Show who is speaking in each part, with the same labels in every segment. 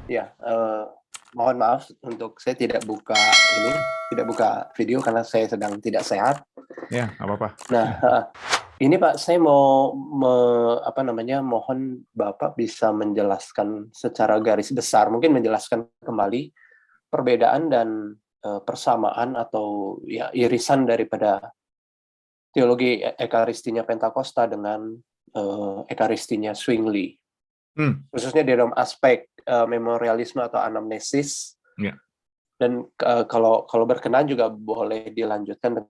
Speaker 1: Ya, mohon maaf untuk saya tidak buka video karena saya sedang tidak sehat.
Speaker 2: Ya, nggak apa-apa.
Speaker 1: Nah, ini Pak, saya mau mohon Bapak bisa menjelaskan secara garis besar, mungkin menjelaskan kembali perbedaan dan, persamaan atau ya irisan daripada teologi ekaristinya Pentakosta dengan, ekaristinya Zwingli. Khususnya di dalam aspek, memorialisme atau anamnesis,
Speaker 2: Ya.
Speaker 1: dan, kalau berkenan juga boleh dilanjutkan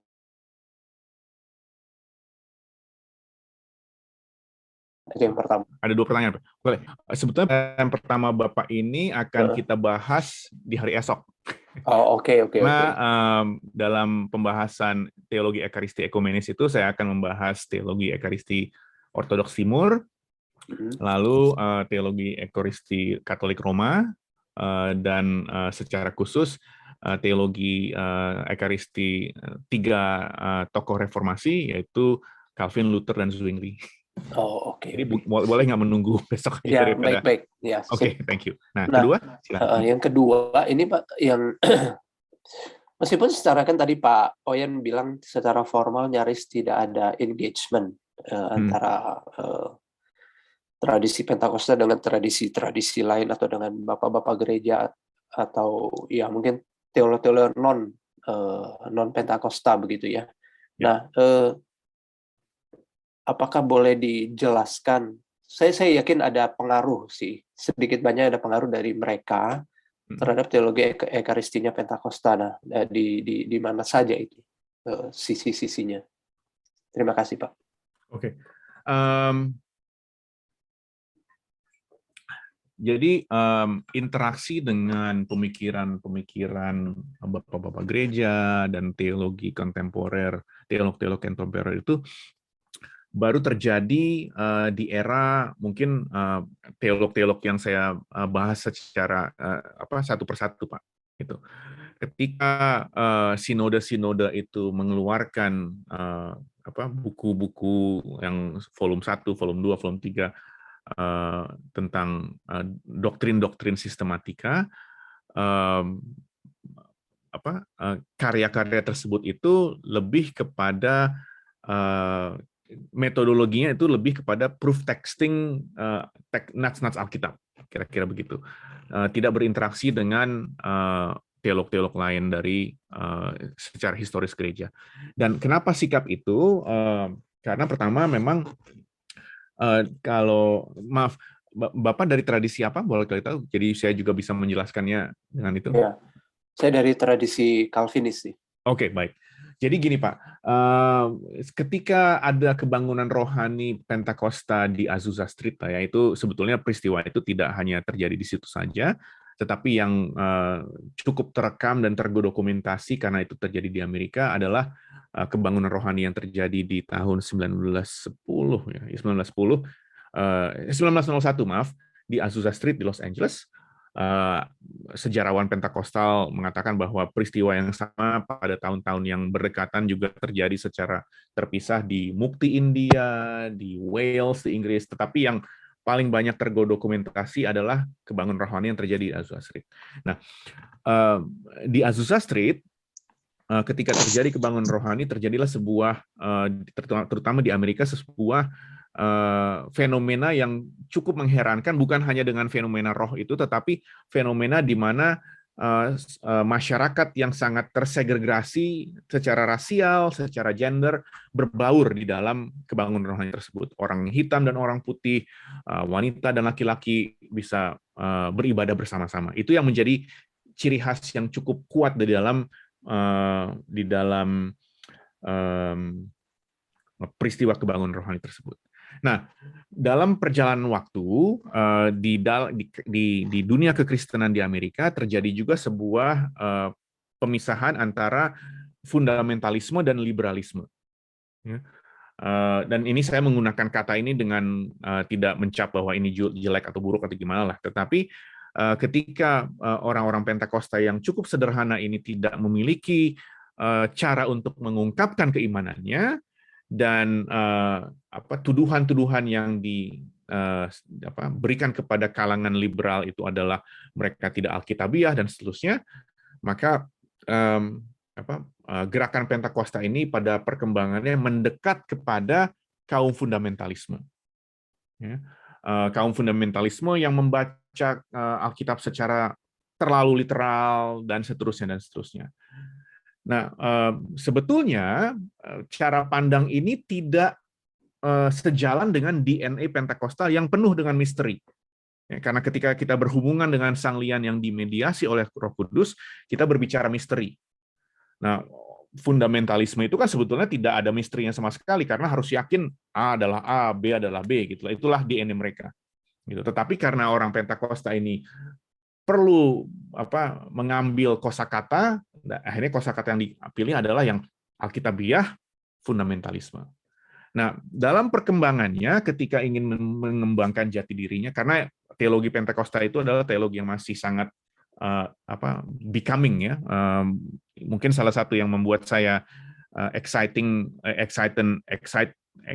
Speaker 1: yang pertama.
Speaker 2: Ada 2 pertanyaan, Pak. Boleh. Sebetulnya yang pertama Bapak ini akan kita bahas di hari esok.
Speaker 1: Oh, oke.
Speaker 2: Karena dalam pembahasan teologi ekaristi ekumenis itu saya akan membahas teologi ekaristi Ortodoks Timur, lalu teologi ekaristi Katolik Roma, dan secara khusus teologi ekaristi 3 tokoh reformasi, yaitu Calvin, Luther, dan Zwingli.
Speaker 1: Oh, oke.
Speaker 2: Jadi boleh nggak menunggu besok
Speaker 1: Ya,
Speaker 2: daripada...
Speaker 1: baik. Ya,
Speaker 2: Oke, thank you. Nah,
Speaker 1: Nah,
Speaker 2: kedua, silakan.
Speaker 1: yang kedua ini Pak, yang meskipun secara kan tadi Pak Oyen bilang secara formal nyaris tidak ada engagement, antara, tradisi Pentakosta dengan tradisi-tradisi lain atau dengan bapak-bapak gereja atau ya mungkin teolog-teolog non Pentakosta begitu ya. Nah, apakah boleh dijelaskan? Saya yakin ada pengaruh sih, sedikit banyak ada pengaruh dari mereka terhadap teologi ekaristinya Pentakosta. Nah, di mana saja itu sisi-sisinya. Terima kasih, Pak.
Speaker 2: Oke. Jadi interaksi dengan pemikiran-pemikiran bapak-bapak gereja dan teologi kontemporer, teolog-teolog kontemporer itu baru terjadi di era mungkin teolog-teolog yang saya bahas secara satu persatu, Pak. Gitu. Ketika sinode-sinode itu mengeluarkan buku-buku yang volume 1, volume 2, volume 3 tentang doktrin-doktrin sistematika, karya-karya tersebut itu lebih kepada metodologinya itu lebih kepada proof texting nats-nats Alkitab, kira-kira begitu. Tidak berinteraksi dengan teolog-teolog lain dari secara historis gereja. Dan kenapa sikap itu? Karena pertama memang maaf, Bapak dari tradisi apa? Boleh tahu? Jadi saya juga bisa menjelaskannya dengan itu.
Speaker 1: Ya, saya dari tradisi Calvinis sih.
Speaker 2: Oke, baik. Jadi gini Pak, ketika ada kebangunan rohani Pentakosta di Azusa Street, ya itu sebetulnya peristiwa itu tidak hanya terjadi di situ saja, tetapi yang cukup terekam dan terdokumentasi karena itu terjadi di Amerika adalah kebangunan rohani yang terjadi di tahun 1910, ya 1901 maaf, di Azusa Street di Los Angeles. Sejarawan Pentakostal mengatakan bahwa peristiwa yang sama pada tahun-tahun yang berdekatan juga terjadi secara terpisah di Mukti India, di Wales, di Inggris, tetapi yang paling banyak terdokumentasi adalah kebangunan rohani yang terjadi di Azusa Street. Nah, di Azusa Street, ketika terjadi kebangunan rohani, terjadilah sebuah, terutama di Amerika, sebuah fenomena yang cukup mengherankan, bukan hanya dengan fenomena roh itu, tetapi fenomena di mana masyarakat yang sangat tersegregasi secara rasial, secara gender, berbaur di dalam kebangunan rohani tersebut. Orang hitam dan orang putih, wanita dan laki-laki bisa beribadah bersama-sama. Itu yang menjadi ciri khas yang cukup kuat di dalam peristiwa kebangunan rohani tersebut. Nah, dalam perjalanan waktu di dunia kekristenan di Amerika terjadi juga sebuah pemisahan antara fundamentalisme dan liberalisme. Dan ini saya menggunakan kata ini dengan tidak mencap bahwa ini jelek atau buruk atau gimana lah. Tetapi ketika orang-orang Pentakosta yang cukup sederhana ini tidak memiliki cara untuk mengungkapkan keimanannya, dan tuduhan-tuduhan yang berikan kepada kalangan liberal itu adalah mereka tidak alkitabiah dan seterusnya, maka gerakan Pentakosta ini pada perkembangannya mendekat kepada kaum fundamentalisme. Ya. Kaum fundamentalisme yang membaca Alkitab secara terlalu literal dan seterusnya dan seterusnya. Nah, sebetulnya cara pandang ini tidak sejalan dengan DNA Pentakosta yang penuh dengan misteri. Ya, karena ketika kita berhubungan dengan Sang Lian yang dimediasi oleh Roh Kudus, kita berbicara misteri. Nah, fundamentalisme itu kan sebetulnya tidak ada misterinya sama sekali karena harus yakin A adalah A, B adalah B gitu. Itulah DNA mereka. Gitu. Tetapi karena orang Pentakosta ini perlu mengambil kosakata, akhirnya kosakata yang dipilih adalah yang alkitabiah fundamentalisme. Nah, dalam perkembangannya ketika ingin mengembangkan jati dirinya, karena teologi Pentakosta itu adalah teologi yang masih sangat becoming ya. Mungkin salah satu yang membuat saya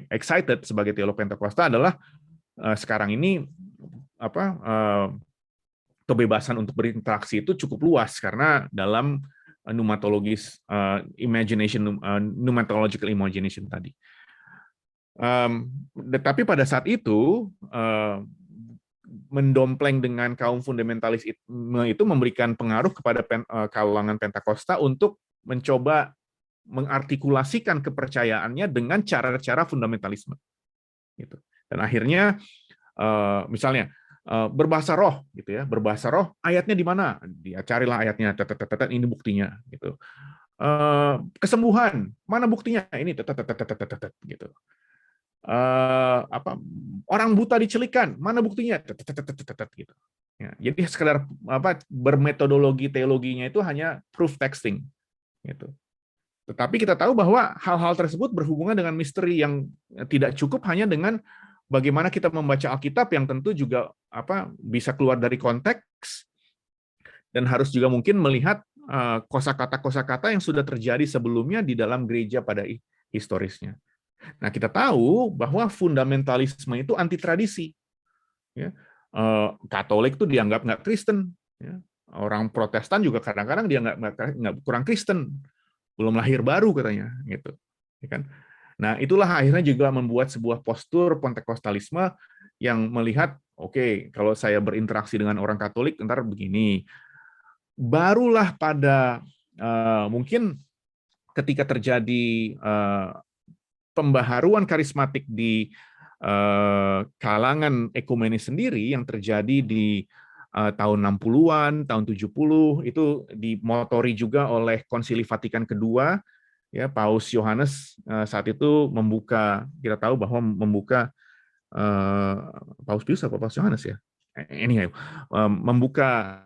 Speaker 2: excited sebagai teolog Pentakosta adalah sekarang ini kebebasan untuk berinteraksi itu cukup luas karena dalam pneumatologis pneumatological imagination tadi. Tetapi pada saat itu mendompleng dengan kaum fundamentalis itu memberikan pengaruh kepada kalangan Pentakosta untuk mencoba mengartikulasikan kepercayaannya dengan cara-cara fundamentalisme. Gitu. Dan akhirnya misalnya berbahasa roh gitu ya, berbahasa roh ayatnya di mana? Dia carilah ayatnya, ini buktinya gitu. Kesembuhan, mana buktinya? Ini gitu. Orang buta dicelikan, mana buktinya? Gitu. Ya, jadi sekedar bermetodologi teologinya itu hanya proof texting gitu. Tetapi kita tahu bahwa hal-hal tersebut berhubungan dengan misteri yang tidak cukup hanya dengan bagaimana kita membaca Alkitab yang tentu juga bisa keluar dari konteks dan harus juga mungkin melihat kosakata-kosakata yang sudah terjadi sebelumnya di dalam gereja pada historisnya. Nah, kita tahu bahwa fundamentalisme itu anti tradisi. Ya. Katolik itu dianggap nggak Kristen. Ya. Orang Protestan juga kadang-kadang dia nggak kurang Kristen, belum lahir baru katanya, gitu. Ya kan? Nah, itulah akhirnya juga membuat sebuah postur Pentekostalisme yang melihat, oke, kalau saya berinteraksi dengan orang Katolik, ntar begini. Barulah pada mungkin ketika terjadi pembaharuan karismatik di kalangan ekumenis sendiri yang terjadi di tahun 60-an, tahun 70, itu dimotori juga oleh Konsili Vatikan kedua, ya, Paus Yohanes saat itu membuka, kita tahu bahwa membuka Paus Pius atau Paus Yohanes ya, anyhow, membuka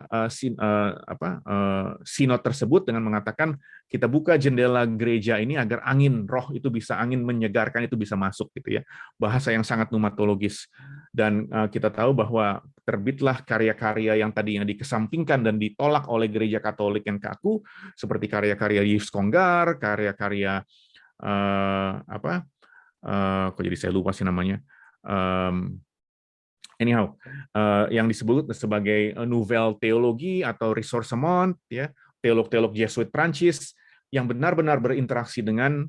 Speaker 2: sinod tersebut dengan mengatakan kita buka jendela gereja ini agar angin roh itu bisa, angin menyegarkan itu bisa masuk gitu ya, bahasa yang sangat pneumatologis. Dan kita tahu bahwa terbitlah karya-karya yang tadinya dikesampingkan dan ditolak oleh gereja Katolik yang kaku, seperti karya-karya Yves Congar, karya-karya kok jadi saya lupa sih namanya, yang disebut sebagai nouvelle teologi atau ressourcement, ya, teolog-teolog Jesuit Prancis yang benar-benar berinteraksi dengan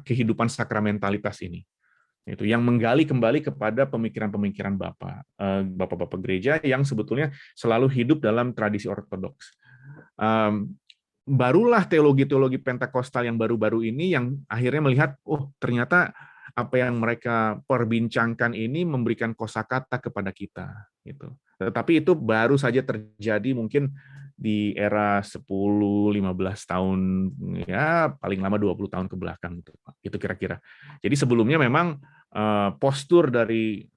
Speaker 2: kehidupan sakramentalitas ini. Itu yang menggali kembali kepada pemikiran-pemikiran bapak-bapak gereja yang sebetulnya selalu hidup dalam tradisi ortodoks. Barulah teologi-teologi Pentakostal yang baru-baru ini yang akhirnya melihat, oh ternyata apa yang mereka perbincangkan ini memberikan kosakata kepada kita, gitu. Tetapi itu baru saja terjadi mungkin di era 10-15 tahun, ya paling lama 20 tahun ke belakang, gitu. Itu kira-kira. Jadi sebelumnya memang postur dari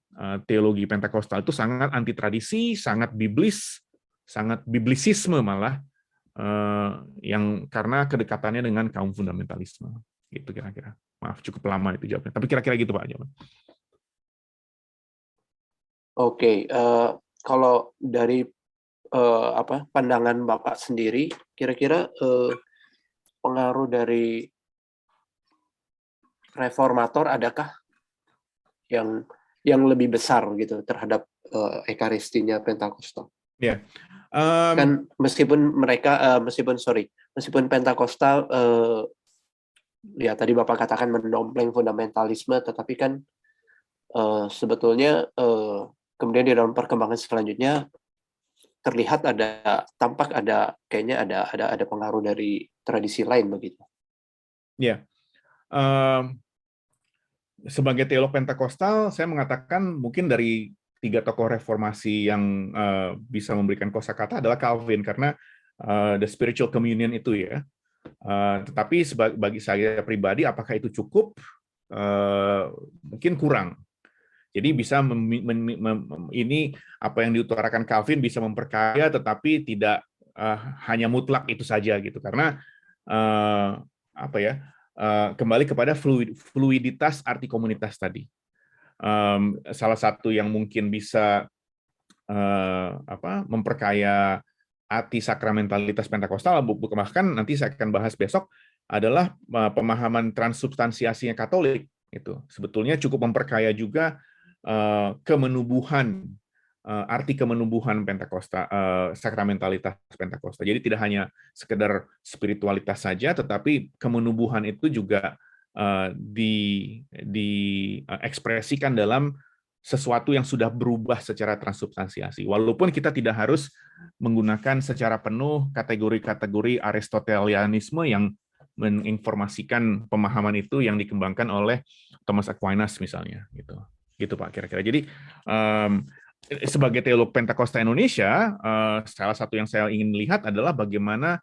Speaker 2: teologi Pentakostal itu sangat anti tradisi, sangat biblis, sangat biblisisme malah, yang karena kedekatannya dengan kaum fundamentalisme. Gitu kira-kira. Maaf, cukup lama itu jawabnya. Tapi kira-kira gitu Pak jawaban.
Speaker 1: Oke, kalau dari pandangan Bapak sendiri, kira-kira pengaruh dari reformator adakah yang yang lebih besar gitu terhadap ekaristinya Pentakosta.
Speaker 2: Ya,
Speaker 1: Kan meskipun Pentakosta ya tadi Bapak katakan mendompleng fundamentalisme, tetapi kan sebetulnya kemudian di dalam perkembangan selanjutnya terlihat kayaknya ada pengaruh dari tradisi lain begitu.
Speaker 2: ya. Sebagai teolog Pentakostal, saya mengatakan mungkin dari 3 tokoh reformasi yang bisa memberikan kosakata adalah Calvin, karena the spiritual communion itu ya. Tetapi bagi saya pribadi, apakah itu cukup? Mungkin kurang. Jadi bisa ini apa yang diutarakan Calvin bisa memperkaya, tetapi tidak hanya mutlak itu saja gitu. Karena apa ya? Kembali kepada fluiditas arti komunitas tadi. Salah satu yang mungkin bisa memperkaya arti sakramentalitas Pentakostal, bahkan nanti saya akan bahas besok, adalah pemahaman transubstansiasinya Katolik. Itu sebetulnya cukup memperkaya juga kemenubuhan, arti kemenubuhan Pentakosta, sakramentalitas Pentakosta. Jadi tidak hanya sekedar spiritualitas saja, tetapi kemenubuhan itu juga diekspresikan dalam sesuatu yang sudah berubah secara transubstansiasi. Walaupun kita tidak harus menggunakan secara penuh kategori-kategori Aristotelianisme yang menginformasikan pemahaman itu yang dikembangkan oleh Thomas Aquinas misalnya, gitu Pak kira-kira. Jadi sebagai teolog Pentakosta Indonesia, salah satu yang saya ingin lihat adalah bagaimana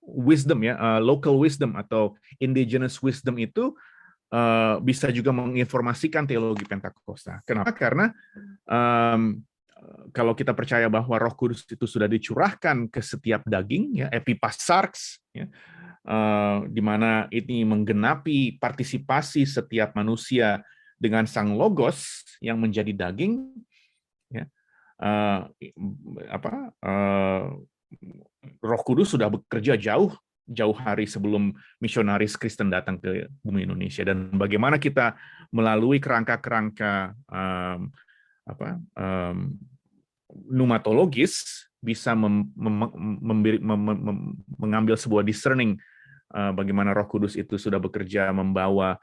Speaker 2: wisdom ya, local wisdom atau indigenous wisdom itu bisa juga menginformasikan teologi Pentakosta. Kenapa? Karena kalau kita percaya bahwa Roh Kudus itu sudah dicurahkan ke setiap daging, ya, epipasarx, ya, di mana ini menggenapi partisipasi setiap manusia dengan Sang Logos yang menjadi daging, ya, Roh Kudus sudah bekerja jauh hari sebelum misionaris Kristen datang ke bumi Indonesia, dan bagaimana kita melalui kerangka-kerangka pneumatologis bisa mengambil sebuah discerning bagaimana Roh Kudus itu sudah bekerja membawa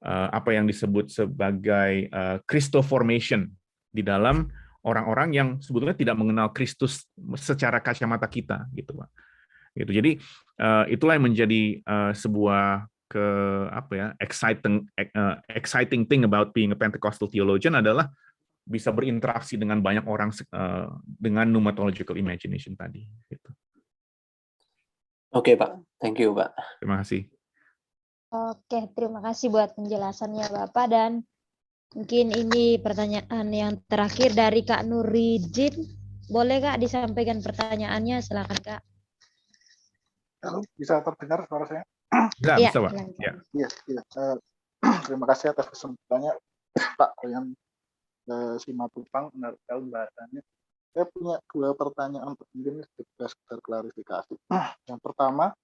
Speaker 2: apa yang disebut sebagai Christoformation di dalam orang-orang yang sebetulnya tidak mengenal Kristus secara kacamata kita, gitu Pak. Gitu. Jadi itulah yang menjadi sebuah exciting thing about being a Pentecostal theologian adalah bisa berinteraksi dengan banyak orang dengan pneumatological imagination tadi. Gitu.
Speaker 1: Oke Pak, thank you Pak.
Speaker 2: Terima kasih.
Speaker 3: Oke, terima kasih buat penjelasannya Bapak, dan mungkin ini pertanyaan yang terakhir dari Kak Nurijin. Boleh Kak disampaikan pertanyaannya, silakan Kak.
Speaker 4: Halo, bisa terdengar suara saya?
Speaker 2: Ya, bisa Pak.
Speaker 4: Iya. Terima kasih atas kesempatannya Pak Rian Simatupang, menarik bahasanya. Saya punya 2 pertanyaan untuk mungkin sekedar klarifikasi. Yang pertama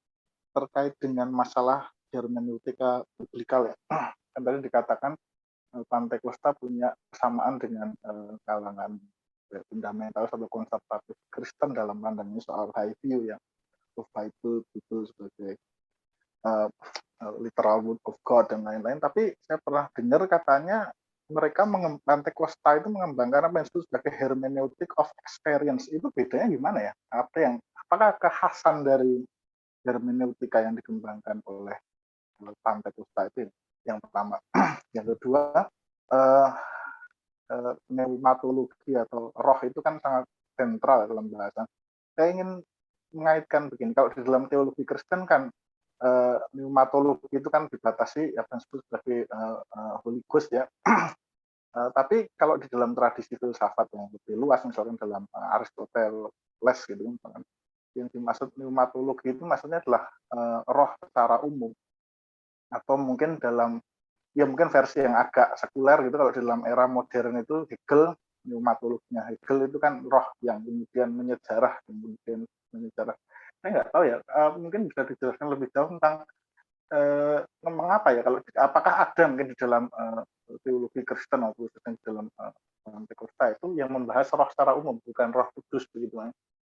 Speaker 4: terkait dengan masalah hermeneutika biblikal ya. Kan tadi dikatakan Pentakosta punya kesamaan dengan kalangan fundamentalis atau konservatif Kristen dalam pandangannya soal high view ya, of Bible sebagai literal word of God dan lain-lain. Tapi saya pernah dengar katanya mereka Pentakosta itu mengembangkan apa yang disebut sebagai hermeneutic of experience. Itu bedanya gimana ya? Apakah kekhasan dari hermeneutika yang dikembangkan oleh Pentakosta itu? Yang pertama. Yang kedua, pneumatologi atau roh itu kan sangat sentral dalam bahasa. Saya ingin mengaitkan begini, kalau di dalam teologi Kristen kan pneumatologi itu kan dibatasi apa yang disebut sebagai Holy Ghost ya. Tapi kalau di dalam tradisi filsafat yang lebih luas, misalkan dalam Aristoteles gitu kan, yang dimaksud pneumatologi itu maksudnya adalah roh secara umum, atau mungkin mungkin versi yang agak sekuler gitu, kalau di dalam era modern itu Hegel, pneumatologinya Hegel itu kan roh yang kemudian menyejarah. Saya nggak tahu ya, mungkin bisa dijelaskan lebih jauh tentang mengapa ya, kalau apakah ada mungkin di dalam teologi Kristen atau di dalam Pentakosta itu yang membahas roh secara umum, bukan Roh Kudus begitu,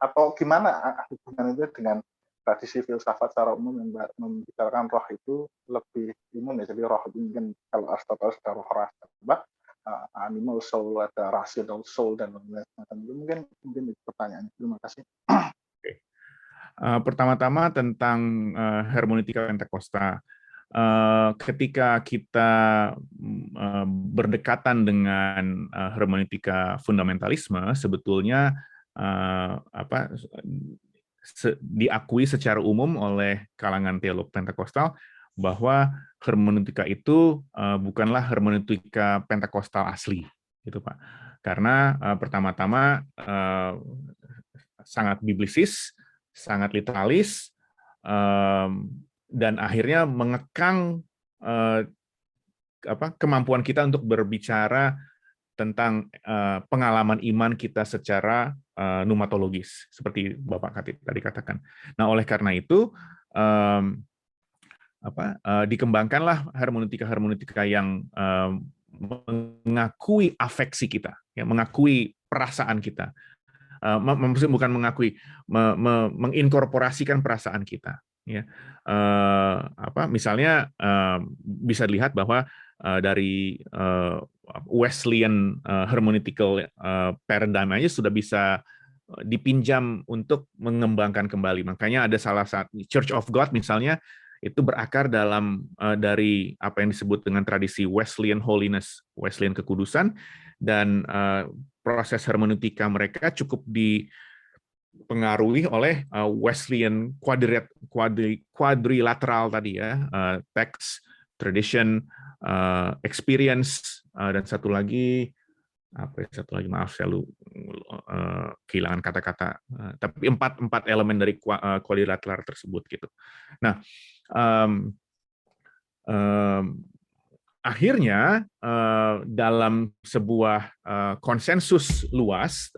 Speaker 4: atau gimana hubungan itu dengan tradisi filsafat secara umum yang membicarakan roh itu lebih umum ya. Jadi roh itu mungkin kalau Aristoteles ada roh rasa, animal soul, ada rational soul dan lain-lain semacam itu. Mungkin itu pertanyaannya. Terima kasih.
Speaker 2: Pertama-tama tentang hermeneutika Pentakosta. Ketika kita berdekatan dengan hermeneutika fundamentalisme, sebetulnya diakui secara umum oleh kalangan teolog Pentakostal bahwa hermeneutika itu bukanlah hermeneutika Pentakostal asli, gitu Pak. Karena pertama-tama sangat biblisis, sangat literalis, dan akhirnya mengekang kemampuan kita untuk berbicara tentang pengalaman iman kita secara pneumatologis, seperti Bapak tadi katakan. Nah, oleh karena itu dikembangkanlah hermeneutika yang mengakui afeksi kita, ya, mengakui perasaan kita. Maksudnya bukan mengakui, menginkorporasikan perasaan kita. Ya, misalnya bisa dilihat bahwa dari Wesleyan hermeneutical paradigm aja sudah bisa dipinjam untuk mengembangkan kembali. Makanya ada salah satu Church of God misalnya itu berakar dari apa yang disebut dengan tradisi Wesleyan holiness, Wesleyan kekudusan, dan proses hermeneutika mereka cukup dipengaruhi oleh Wesleyan quadrilateral tadi ya, text, tradition, experience, dan satu lagi maaf saya kehilangan kata-kata, tapi empat elemen dari quadrilateral tersebut gitu. Nah, akhirnya dalam sebuah konsensus luas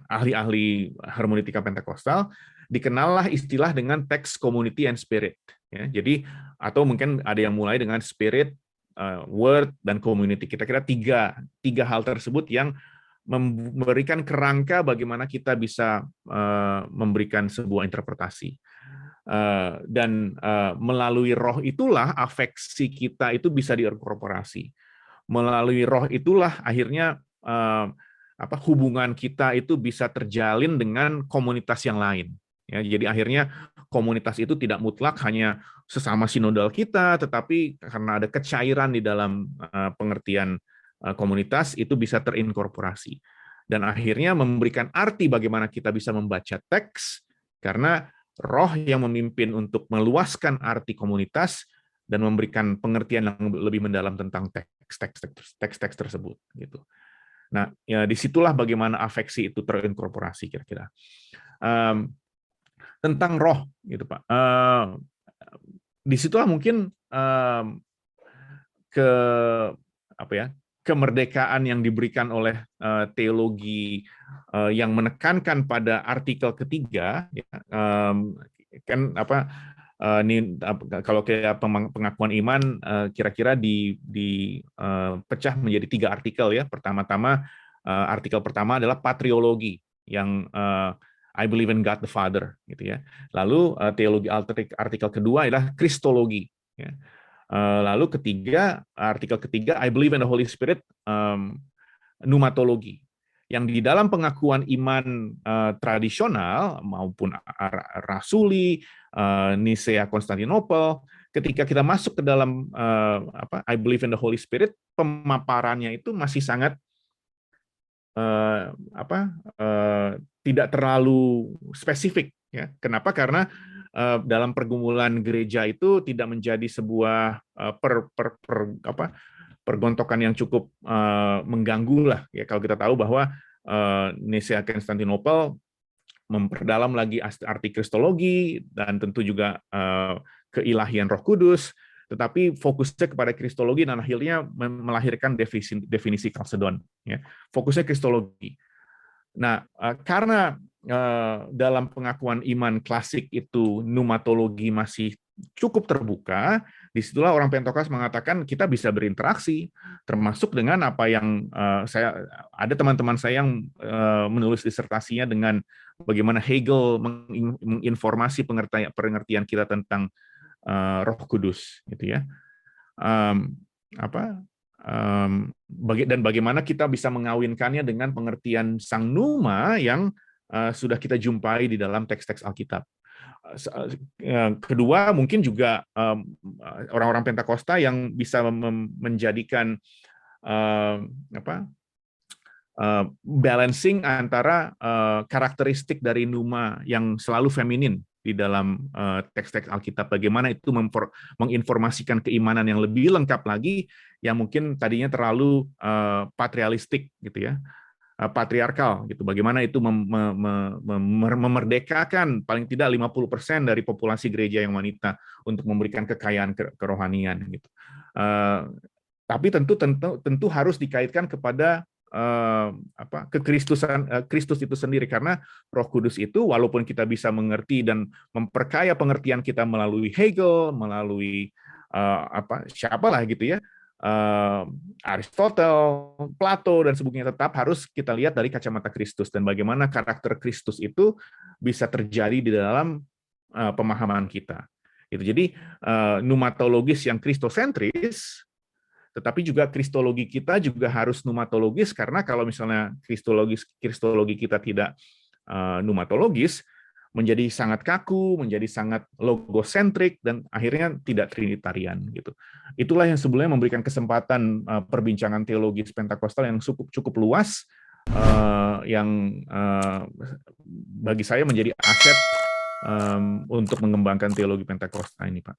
Speaker 2: ahli-ahli hermeneutika Pentakostal dikenallah istilah dengan text, community, and spirit. Ya, jadi atau mungkin ada yang mulai dengan spirit, word, dan community. Kita kira tiga hal tersebut yang memberikan kerangka bagaimana kita bisa memberikan sebuah interpretasi. Dan melalui roh itulah afeksi kita itu bisa diinkorporasi. Melalui roh itulah akhirnya hubungan kita itu bisa terjalin dengan komunitas yang lain. Ya, jadi akhirnya komunitas itu tidak mutlak hanya sesama sinodal kita, tetapi karena ada kecairan di dalam pengertian komunitas itu bisa terinkorporasi. Dan akhirnya memberikan arti bagaimana kita bisa membaca teks, karena roh yang memimpin untuk meluaskan arti komunitas dan memberikan pengertian yang lebih mendalam tentang teks-teks tersebut. Gitu. Nah, ya, disitulah bagaimana afeksi itu terinkorporasi kira-kira. Tentang roh, gitu Pak. Disitulah mungkin kemerdekaan yang diberikan oleh teologi yang menekankan pada artikel ketiga, ya, kalau kayak pengakuan iman kira-kira dipecah menjadi 3 artikel ya. Pertama-tama artikel pertama adalah patriologi yang I believe in God the Father gitu ya. Lalu teologi artikel kedua adalah kristologi ya. Lalu artikel ketiga I believe in the Holy Spirit, pneumatologi. Yang di dalam pengakuan iman tradisional maupun rasuli, Nicea Konstantinopel, ketika kita masuk ke dalam I believe in the Holy Spirit, pemaparannya itu masih sangat tidak terlalu spesifik ya. Kenapa? Karena dalam pergumulan gereja itu tidak menjadi sebuah pergontokan yang cukup mengganggu lah ya. Kalau kita tahu bahwa Nicea Konstantinopel memperdalam lagi arti kristologi dan tentu juga keilahian Roh Kudus, tetapi fokusnya kepada kristologi dan akhirnya melahirkan definisi Chalcedon. Ya. Fokusnya kristologi. Nah, karena dalam pengakuan iman klasik itu pneumatologi masih cukup terbuka, disitulah orang Pentakosta mengatakan kita bisa berinteraksi, termasuk dengan apa yang ada teman-teman saya yang menulis disertasinya dengan bagaimana Hegel menginformasi pengertian kita tentang Roh Kudus, gitu ya. Dan bagaimana kita bisa mengawinkannya dengan pengertian sang pneuma yang sudah kita jumpai di dalam teks-teks Alkitab. Kedua, mungkin juga orang-orang Pentakosta yang bisa menjadikan balancing antara karakteristik dari pneuma yang selalu feminin di dalam teks-teks Alkitab, bagaimana itu menginformasikan keimanan yang lebih lengkap lagi, yang mungkin tadinya terlalu patrialistik, gitu ya, patriarkal, gitu. Bagaimana itu memerdekakan paling tidak 50% dari populasi gereja yang wanita untuk memberikan kekayaan kerohanian, gitu. Tapi tentu harus dikaitkan kepada kekristusan Kristus itu sendiri, karena Roh Kudus itu walaupun kita bisa mengerti dan memperkaya pengertian kita melalui Hegel, melalui siapalah gitu ya, Aristotle, Plato dan sebagainya, tetap harus kita lihat dari kacamata Kristus dan bagaimana karakter Kristus itu bisa terjadi di dalam pemahaman kita. Gitu. Jadi pneumatologis yang kristosentris, tetapi juga kristologi kita juga harus pneumatologis, karena kalau misalnya kristologi kita tidak pneumatologis, menjadi sangat kaku, menjadi sangat logosentrik, dan akhirnya tidak trinitarian, gitu. Itulah yang sebenarnya memberikan kesempatan perbincangan teologis Pentakostal yang cukup luas, yang bagi saya menjadi aset untuk mengembangkan teologi Pentakostal ini, Pak.